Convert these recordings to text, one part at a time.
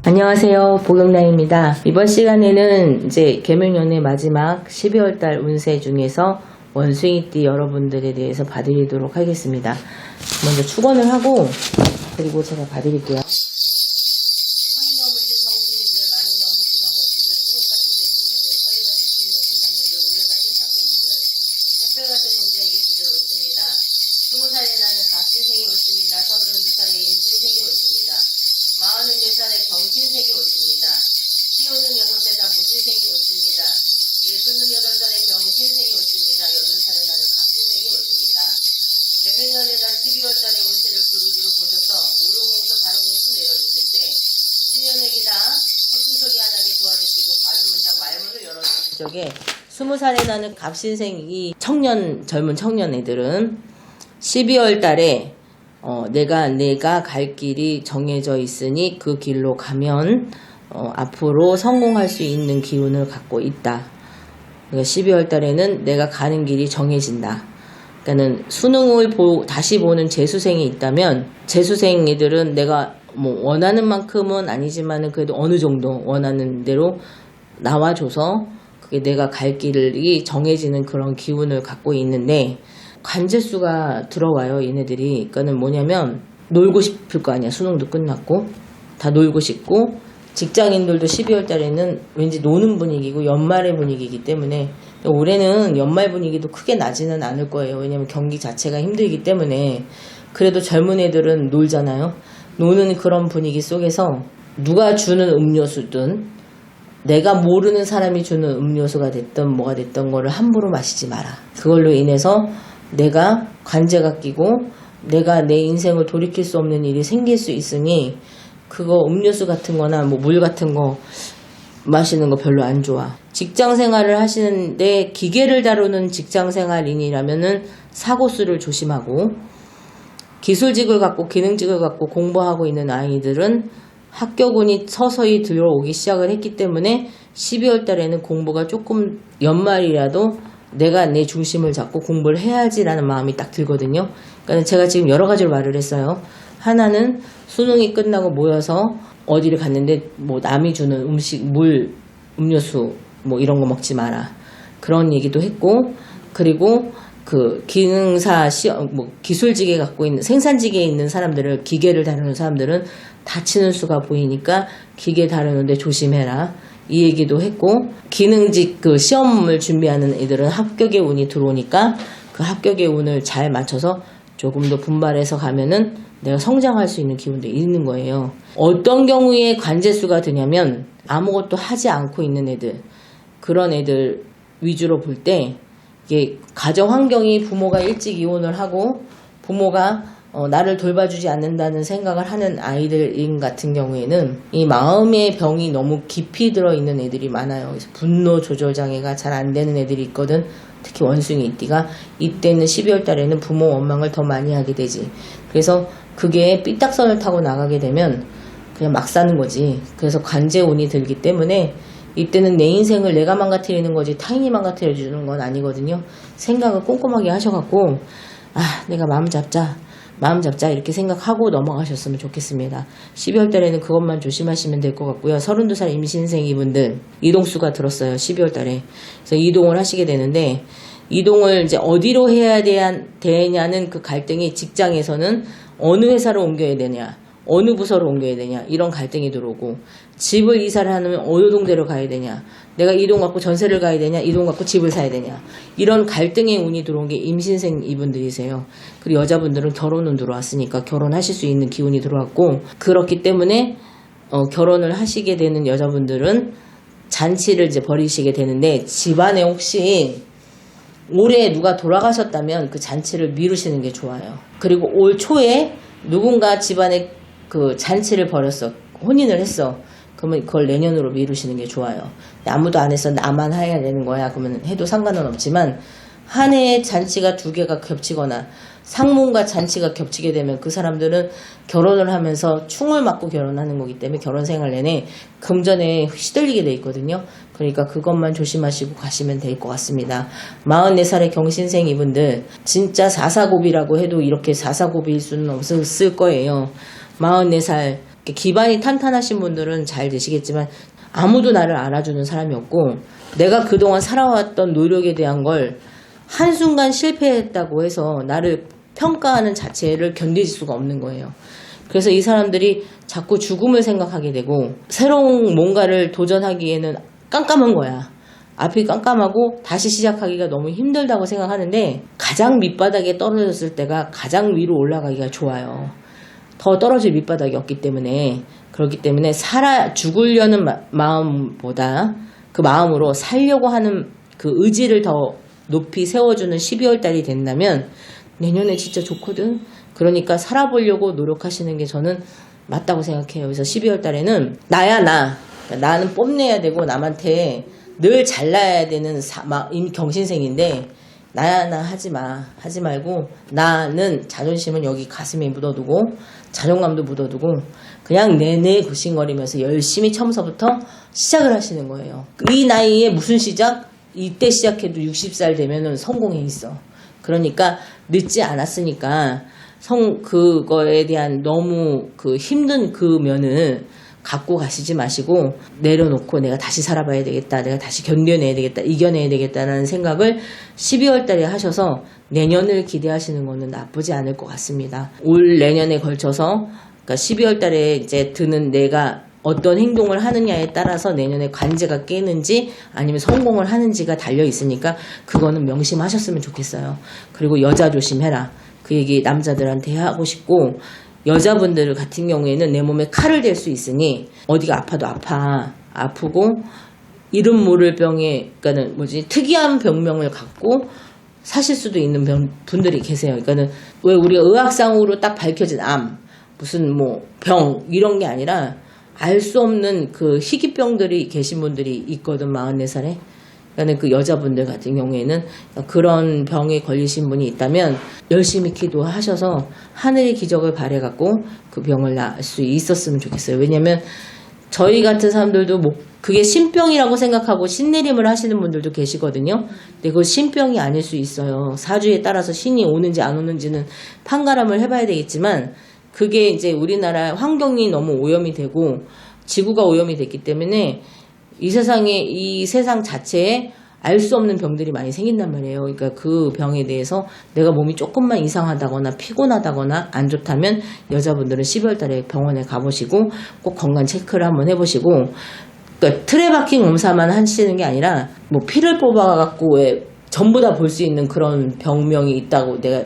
안녕하세요. 보경라입니다. 이번 시간에는 이제 개묘년의 마지막 12월달 운세 중에서 원숭이띠 여러분들에 대해서 봐드리도록 하겠습니다. 먼저 축원을 하고 그리고 제가 봐드릴게요. 개묘년에다 12월달에 운세를 두루두루 보셔서 오룡공서 발음공수 내려주실 때 신년액이다 헛소리 안 하게 도와주시고 바른 문장 말문을 열어주실 적에 20살에 나는 갑신생이 젊은 청년 애들은 12월달에 내가 갈 길이 정해져 있으니 그 길로 가면 앞으로 성공할 수 있는 기운을 갖고 있다. 그러니까 12월달에는 내가 가는 길이 정해진다. 그러니까는 수능을 다시 보는 재수생이 있다면 재수생 애들은 내가 뭐 원하는 만큼은 아니지만은 그래도 어느 정도 원하는 대로 나와줘서 그게 내가 갈 길이 정해지는 그런 기운을 갖고 있는데 관제수가 들어와요 얘네들이. 그러니까는 뭐냐면 놀고 싶을 거 아니야. 수능도 끝났고 다 놀고 싶고 직장인들도 12월 달에는 왠지 노는 분위기고 연말의 분위기이기 때문에 올해는 연말 분위기도 크게 나지는 않을 거예요. 왜냐면 경기 자체가 힘들기 때문에. 그래도 젊은 애들은 놀잖아요. 노는 그런 분위기 속에서 누가 주는 음료수든 내가 모르는 사람이 주는 음료수가 됐든 뭐가 됐든 거를 함부로 마시지 마라. 그걸로 인해서 내가 관제가 끼고 내가 내 인생을 돌이킬 수 없는 일이 생길 수 있으니 그거 음료수 같은 거나 뭐 물 같은 거 마시는 거 별로 안 좋아. 직장 생활을 하시는데 기계를 다루는 직장 생활인이라면은 사고수를 조심하고, 기술직을 갖고 기능직을 갖고 공부하고 있는 아이들은 합격운이 서서히 들어오기 시작을 했기 때문에 12월 달에는 공부가 조금 연말이라도 내가 내 중심을 잡고 공부를 해야지라는 마음이 딱 들거든요. 그러니까 제가 지금 여러 가지로 말을 했어요. 하나는 수능이 끝나고 모여서 어디를 갔는데 뭐 남이 주는 음식, 물, 음료수 뭐 이런 거 먹지 마라. 그런 얘기도 했고, 그리고 그 기능사 뭐 기술직에 갖고 있는 생산직에 있는 사람들을, 기계를 다루는 사람들은 다치는 수가 보이니까 기계 다루는데 조심해라. 이 얘기도 했고, 기능직 그 시험을 준비하는 애들은 합격의 운이 들어오니까 그 합격의 운을 잘 맞춰서 조금 더 분발해서 가면은 내가 성장할 수 있는 기운도 있는 거예요. 어떤 경우에 관제수가 드냐면 아무것도 하지 않고 있는 애들, 그런 애들 위주로 볼 때 이게 가정 환경이 부모가 일찍 이혼을 하고 부모가 나를 돌봐주지 않는다는 생각을 하는 아이들 같은 경우에는 이 마음의 병이 너무 깊이 들어있는 애들이 많아요. 그래서 분노 조절 장애가 잘 안 되는 애들이 있거든. 특히 원숭이띠가 이때는 12월 달에는 부모 원망을 더 많이 하게 되지. 그래서 그게 삐딱선을 타고 나가게 되면 그냥 막 사는 거지. 그래서 관제운이 들기 때문에 이때는 내 인생을 내가 망가뜨리는 거지 타인이 망가뜨려 주는 건 아니거든요. 생각을 꼼꼼하게 하셔갖고 내가 마음 잡자 이렇게 생각하고 넘어가셨으면 좋겠습니다. 12월 달에는 그것만 조심하시면 될 것 같고요. 32살 임신생이분들 이동수가 들었어요. 12월 달에. 그래서 이동을 하시게 되는데, 이동을 이제 어디로 해야 되냐는 그 갈등이 직장에서는 어느 회사로 옮겨야 되냐, 어느 부서로 옮겨야 되냐, 이런 갈등이 들어오고, 집을 이사를 하면 어느 동네로 가야 되냐, 내가 이 돈 갖고 전세를 가야 되냐, 이 돈 갖고 집을 사야 되냐, 이런 갈등의 운이 들어온 게 임신생 이분들이세요. 그리고 여자분들은 결혼운 들어왔으니까 결혼하실 수 있는 기운이 들어왔고, 그렇기 때문에 결혼을 하시게 되는 여자분들은 잔치를 이제 벌이시게 되는데, 집안에 혹시 올해 누가 돌아가셨다면 그 잔치를 미루시는 게 좋아요. 그리고 올 초에 누군가 집안에 그 잔치를 벌였어, 혼인을 했어. 그러면 그걸 내년으로 미루시는 게 좋아요. 아무도 안 해서 나만 해야 되는 거야. 그러면 해도 상관은 없지만, 한 해에 잔치가 두 개가 겹치거나 상문과 잔치가 겹치게 되면 그 사람들은 결혼을 하면서 충을 맞고 결혼하는 거기 때문에 결혼 생활 내내 금전에 시들리게 돼 있거든요. 그러니까 그것만 조심하시고 가시면 될 것 같습니다. 44살의 경신생 이분들 진짜 사사고비라고 해도 이렇게 사사고비일 수는 없을 거예요. 44살 기반이 탄탄하신 분들은 잘 되시겠지만 아무도 나를 알아주는 사람이 없고 내가 그동안 살아왔던 노력에 대한 걸 한순간 실패했다고 해서 나를 평가하는 자체를 견딜 수가 없는 거예요. 그래서 이 사람들이 자꾸 죽음을 생각하게 되고 새로운 뭔가를 도전하기에는 깜깜한 거야. 앞이 깜깜하고 다시 시작하기가 너무 힘들다고 생각하는데 가장 밑바닥에 떨어졌을 때가 가장 위로 올라가기가 좋아요. 더 떨어질 밑바닥이 없기 때문에 그렇기 때문에 죽으려는 마음보다 그 마음으로 살려고 하는 그 의지를 더 높이 세워주는 12월 달이 된다면 내년에 진짜 좋거든. 그러니까 살아보려고 노력하시는 게 저는 맞다고 생각해요. 그래서 12월 달에는 나야 나. 나는 뽐내야 되고 남한테 늘 잘나야 되는 경신생인데 나야 나 하지 마. 하지 말고 나는 자존심은 여기 가슴에 묻어두고 자존감도 묻어두고 그냥 내내 굿싱거리면서 열심히 처음서부터 시작을 하시는 거예요. 이 나이에 무슨 시작? 이때 시작해도 60살 되면은 성공해 있어. 그러니까 늦지 않았으니까 그거에 대한 너무 그 힘든 그 면을 갖고 가시지 마시고 내려놓고 내가 다시 살아봐야 되겠다. 내가 다시 견뎌내야 되겠다. 이겨내야 되겠다라는 생각을 12월 달에 하셔서 내년을 기대하시는 거는 나쁘지 않을 것 같습니다. 올 내년에 걸쳐서 그러니까 12월 달에 이제 드는 내가 어떤 행동을 하느냐에 따라서 내년에 관제가 깨는지 아니면 성공을 하는지가 달려 있으니까 그거는 명심하셨으면 좋겠어요. 그리고 여자 조심해라. 그 얘기 남자들한테 하고 싶고 여자분들 같은 경우에는 내 몸에 칼을 댈 수 있으니 어디가 아파도 아프고 이름 모를 병에 그러니까는 특이한 병명을 갖고 사실 수도 있는 분들이 계세요. 그러니까는 왜 우리가 의학상으로 딱 밝혀진 암 무슨 병 이런 게 아니라 알 수 없는 그 희귀병들이 계신 분들이 있거든. 44살에. 그러니까 그 여자분들 같은 경우에는 그런 병에 걸리신 분이 있다면 열심히 기도하셔서 하늘의 기적을 바래갖고 그 병을 나을 수 있었으면 좋겠어요. 왜냐면 저희 같은 사람들도 그게 신병이라고 생각하고 신내림을 하시는 분들도 계시거든요. 근데 그거 신병이 아닐 수 있어요. 사주에 따라서 신이 오는지 안 오는지는 판가름을 해봐야 되겠지만 그게 이제 우리나라 환경이 너무 오염이 되고 지구가 오염이 됐기 때문에 이 세상 자체에 알 수 없는 병들이 많이 생긴단 말이에요. 그러니까 그 병에 대해서 내가 몸이 조금만 이상하다거나 피곤하다거나 안 좋다면 여자분들은 12월 달에 병원에 가보시고 꼭 건강 체크를 한번 해보시고 그러니까 틀에 박힌 검사만 하시는 게 아니라 피를 뽑아갖고 왜 전부 다 볼 수 있는 그런 병명이 있다고 내가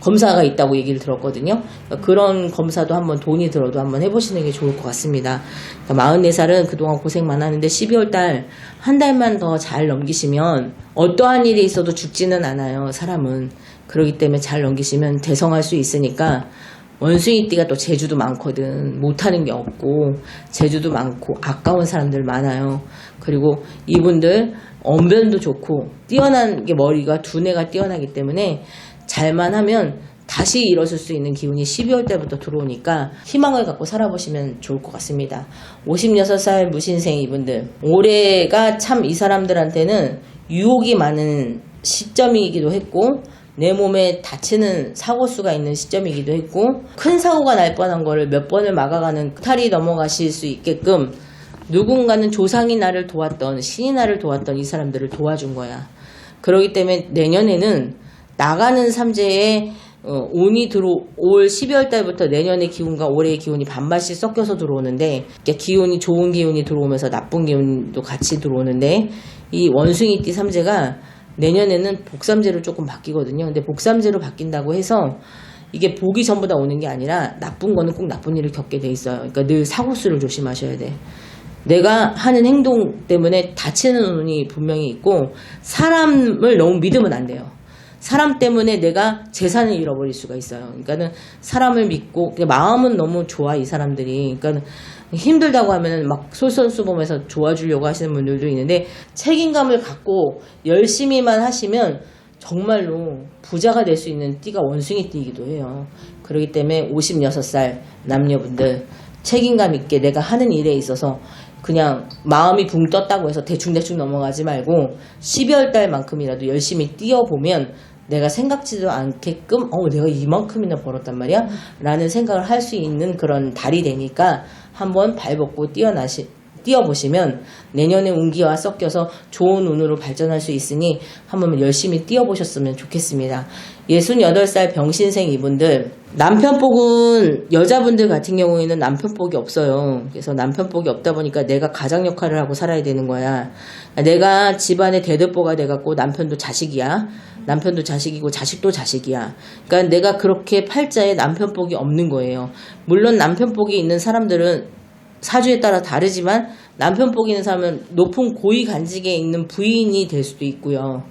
검사가 있다고 얘기를 들었거든요. 그러니까 그런 검사도 한번 돈이 들어도 한번 해보시는 게 좋을 것 같습니다. 그러니까 44살은 그동안 고생만 하는데 12월 달 한 달만 더 잘 넘기시면 어떠한 일이 있어도 죽지는 않아요. 사람은. 그렇기 때문에 잘 넘기시면 대성할 수 있으니까 원숭이띠가 또 재주도 많거든. 못하는 게 없고 재주도 많고 아까운 사람들 많아요. 그리고 이분들 언변도 좋고 뛰어난 게 머리가 두뇌가 뛰어나기 때문에 잘만 하면 다시 일어설 수 있는 기운이 12월 달부터 들어오니까 희망을 갖고 살아보시면 좋을 것 같습니다. 56살 무신생 이분들 올해가 참 이 사람들한테는 유혹이 많은 시점이기도 했고 내 몸에 다치는 사고수가 있는 시점이기도 했고 큰 사고가 날 뻔한 거를 몇 번을 막아가는 탈이 넘어가실 수 있게끔 누군가는 조상이 나를 도왔던 신이 나를 도왔던 이 사람들을 도와준 거야. 그렇기 때문에 내년에는 나가는 삼재에 올 12월 달부터 내년의 기운과 올해의 기운이 반반씩 섞여서 들어오는데 기운이 좋은 기운이 들어오면서 나쁜 기운도 같이 들어오는데 이 원숭이띠 삼재가 내년에는 복삼재로 조금 바뀌거든요. 근데 복삼재로 바뀐다고 해서 이게 복이 전부 다 오는 게 아니라 나쁜 거는 꼭 나쁜 일을 겪게 돼 있어요. 그러니까 늘 사고수를 조심하셔야 돼. 내가 하는 행동 때문에 다치는 운이 분명히 있고 사람을 너무 믿으면 안 돼요. 사람 때문에 내가 재산을 잃어버릴 수가 있어요. 그러니까는 사람을 믿고 마음은 너무 좋아 이 사람들이. 그러니까 힘들다고 하면은 막 솔선수범해서 도와주려고 하시는 분들도 있는데 책임감을 갖고 열심히만 하시면 정말로 부자가 될 수 있는 띠가 원숭이 띠이기도 해요. 그렇기 때문에 56살 남녀분들 책임감 있게 내가 하는 일에 있어서 그냥 마음이 붕 떴다고 해서 대충대충 넘어가지 말고 12월 달만큼이라도 열심히 뛰어보면 내가 생각지도 않게끔 내가 이만큼이나 벌었단 말이야 라는 생각을 할 수 있는 그런 달이 되니까 한번 발벗고 뛰어보시면 내년에 운기와 섞여서 좋은 운으로 발전할 수 있으니 한번 열심히 뛰어보셨으면 좋겠습니다. 68살 병신생 이분들, 남편복은 여자분들 같은 경우에는 남편복이 없어요. 그래서 남편복이 없다 보니까 내가 가장 역할을 하고 살아야 되는 거야. 내가 집안의 대들보가 돼갖고 남편도 자식이야. 남편도 자식이고 자식도 자식이야. 그러니까 내가 그렇게 팔자에 남편복이 없는 거예요. 물론 남편복이 있는 사람들은 사주에 따라 다르지만 남편복 있는 사람은 높은 고위 간직에 있는 부인이 될 수도 있고요.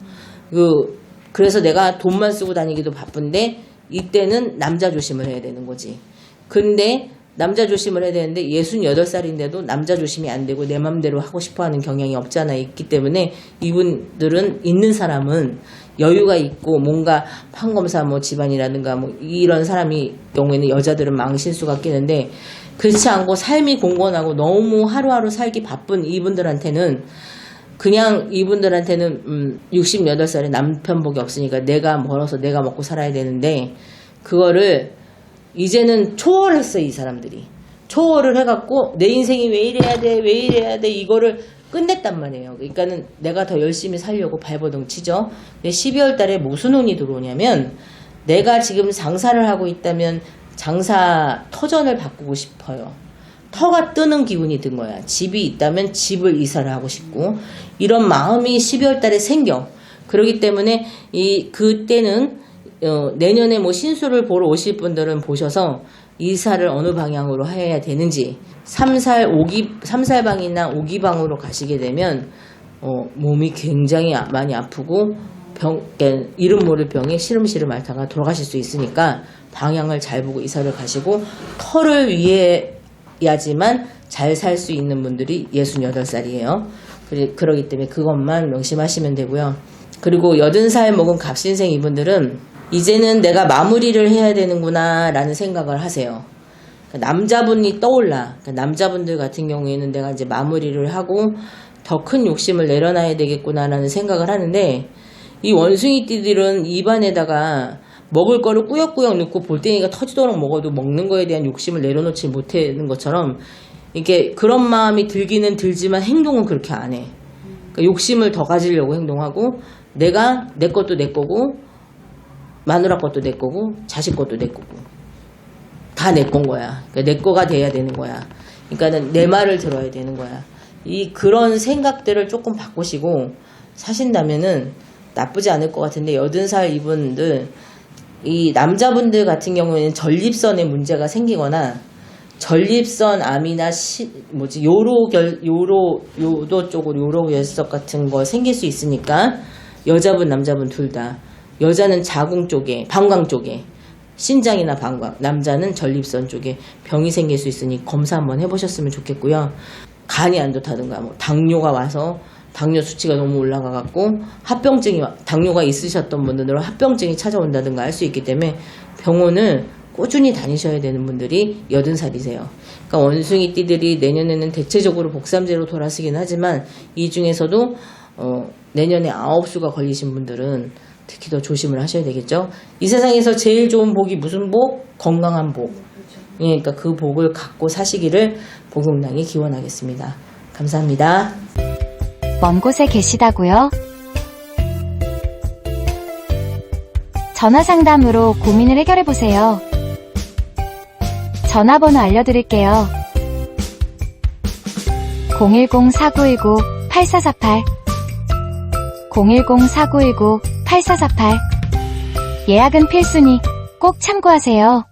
그래서 내가 돈만 쓰고 다니기도 바쁜데 이때는 남자 조심을 해야 되는 거지. 근데 남자 조심을 해야 되는데 68살인데도 남자 조심이 안 되고 내 맘대로 하고 싶어하는 경향이 없지 않아 있기 때문에 이분들은 있는 사람은 여유가 있고 뭔가 판검사 집안이라든가 이런 사람이 경우에는 여자들은 망신수가 끼는데 그렇지 않고 삶이 공건하고 너무 하루하루 살기 바쁜 이분들한테는 그냥 이분들한테는 68살에 남편복이 없으니까 내가 멀어서 내가 먹고 살아야 되는데 그거를 이제는 초월했어. 이 사람들이 초월을 해갖고 내 인생이 왜 이래야 돼 이거를 끝냈단 말이에요. 그러니까는 내가 더 열심히 살려고 발버둥 치죠. 근데 12월 달에 무슨 운이 들어오냐면 내가 지금 장사를 하고 있다면 장사 터전을 바꾸고 싶어요. 터가 뜨는 기운이 든 거야. 집이 있다면 집을 이사를 하고 싶고 이런 마음이 12월 달에 생겨. 그렇기 때문에 그때는 내년에 신수를 보러 오실 분들은 보셔서 이사를 어느 방향으로 해야 되는지 3살방이나 5기방으로 가시게 되면 몸이 굉장히 많이 아프고 이름 모를 병에 시름시름 앓다가 돌아가실 수 있으니까 방향을 잘 보고 이사를 가시고 터를 위해야지만 잘 살 수 있는 분들이 68살이에요. 그러기 때문에 그것만 명심하시면 되고요. 그리고 80살 먹은 갑신생 이분들은 이제는 내가 마무리를 해야 되는구나 라는 생각을 하세요. 남자분이 떠올라. 남자분들 같은 경우에는 내가 이제 마무리를 하고 더 큰 욕심을 내려놔야 되겠구나 라는 생각을 하는데 이 원숭이띠들은 입안에다가 먹을 거를 꾸역꾸역 넣고 볼땡이가 터지도록 먹어도 먹는 거에 대한 욕심을 내려놓지 못하는 것처럼 이게 그런 마음이 들기는 들지만 행동은 그렇게 안 해. 그러니까 욕심을 더 가지려고 행동하고 내가 내 것도 내 거고 마누라 것도 내 거고 자식 것도 내 거고 다 내 건 거야. 그러니까 내 거가 돼야 되는 거야. 그러니까는 내 말을 들어야 되는 거야. 그런 생각들을 조금 바꾸시고 사신다면은 나쁘지 않을 것 같은데 80살 이분들 이 남자분들 같은 경우에는 전립선에 문제가 생기거나 전립선 암이나 요도 쪽으로 요로결석 같은 거 생길 수 있으니까 여자분 남자분 둘 다 여자는 자궁 쪽에 방광 쪽에 신장이나 방광 남자는 전립선 쪽에 병이 생길 수 있으니 검사 한번 해보셨으면 좋겠고요. 간이 안 좋다든가 당뇨가 와서 당뇨 수치가 너무 올라가갖고 당뇨가 있으셨던 분들은 합병증이 찾아온다든가 할 수 있기 때문에 병원을 꾸준히 다니셔야 되는 분들이 80살이세요. 그러니까 원숭이 띠들이 내년에는 대체적으로 복삼재로 돌아서긴 하지만 이 중에서도 내년에 9수가 걸리신 분들은 특히 더 조심을 하셔야 되겠죠. 이 세상에서 제일 좋은 복이 무슨 복? 건강한 복. 그러니까 그 복을 갖고 사시기를 복용당이 기원하겠습니다. 감사합니다. 먼 곳에 계시다고요? 전화 상담으로 고민을 해결해보세요. 전화번호 알려드릴게요. 010-4919-8448 010-4919-8448 예약은 필수니 꼭 참고하세요.